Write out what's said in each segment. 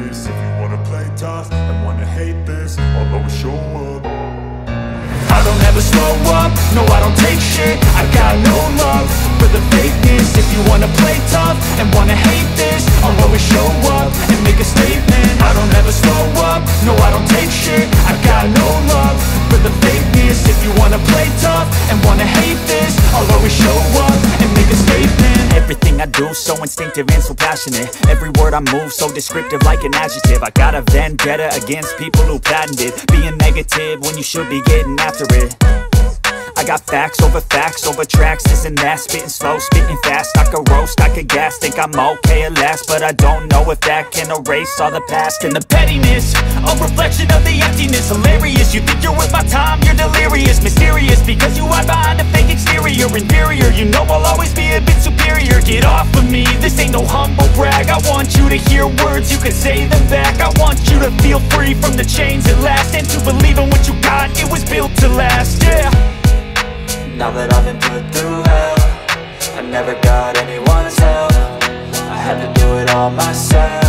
this. If you wanna play tough and wanna hate this, I'll always show up. I don't ever slow up, no I don't take shit. I got no love for the fakeness. If you wanna play tough and wanna hate this, I'll always show up and make a statement. I don't ever slow up, no I don't take shit. I got no love for the fakeness. If you wanna play tough and wanna hate this, I'll always show up and make a statement. Everything I do so instinctive and so passionate. Every word I move so descriptive like an adjective. I got a vendetta against people who patented being negative when you should be getting after it. I got facts over tracks, this and that. Spitting slow, spitting fast. I could roast, I could gas. Think I'm okay at last, but I don't know if that can erase all the past. And the pettiness, a reflection of the emptiness. Hilarious, you think you're worth my time, you're delirious. Mysterious, because you hide behind a fake exterior. Inferior, you know I'll always be a bit superior. Get off of me, this ain't no humble brag. I want you to hear words, you can say them back. I want you to feel free from the chains at last, and to believe in what you got, it was built to last, yeah. Now that I've been put through hell, I never got anyone's help. I had to do it all myself.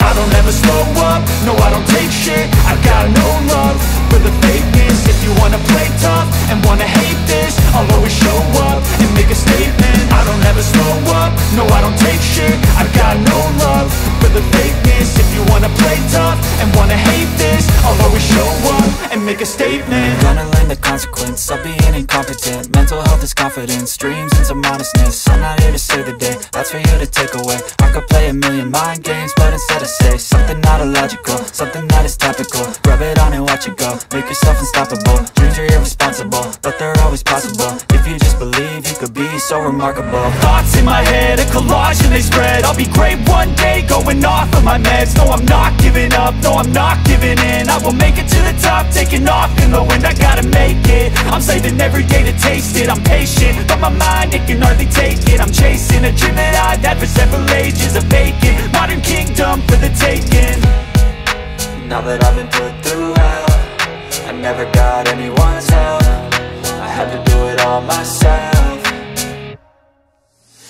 I don't ever slow up, no I don't take shit. I got no love for the fakeness. If you wanna play tough and wanna hate this, I'll always show up and make a statement. I don't ever slow up, no I don't take shit. I got no love for the fakeness. If you wanna play tough and wanna hate this, I'll always show up and make a statement. Gonna learn the consequence of being incompetent. Mental health is confidence, dreams and some honestness. I'm not here to save the day, that's for you to take away. I could play a million mind games, but instead I say something not illogical, something that is topical. Rub it on and watch it go, make yourself unstoppable. Dreams are irresponsible, but they're always possible. If you just believe, you could be so remarkable. Thoughts in my head, a collage and they spread. I'll be great one day, going off of my meds. No, I'm not giving up, no, I'm not giving in. I will make it to the top, taking off in the wind. I gotta make it, I'm saving every day to taste it. I'm patient, but my mind, it can hardly take it. I'm chasing a dream that I've had for several ages. A vacant, modern kingdom for the taking. Now that I've been put through hell, I never got anyone's help. I had to do it all myself.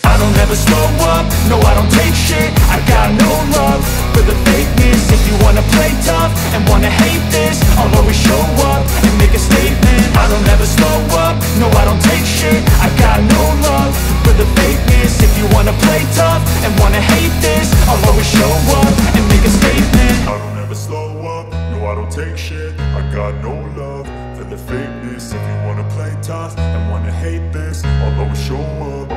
I don't ever slow up, no I don't take shit. I got no love for the fakeness. If you wanna play tough and wanna hate this, I'll always show up and make a statement. I don't ever slow up, no I don't take shit. I got no love for the fakeness. If you wanna play tough and wanna hate this, I'll always show up and make a statement. I don't ever slow up, no I don't take shit. I got no love for the fakeness. If you wanna play tough and wanna hate this, I'll always show up.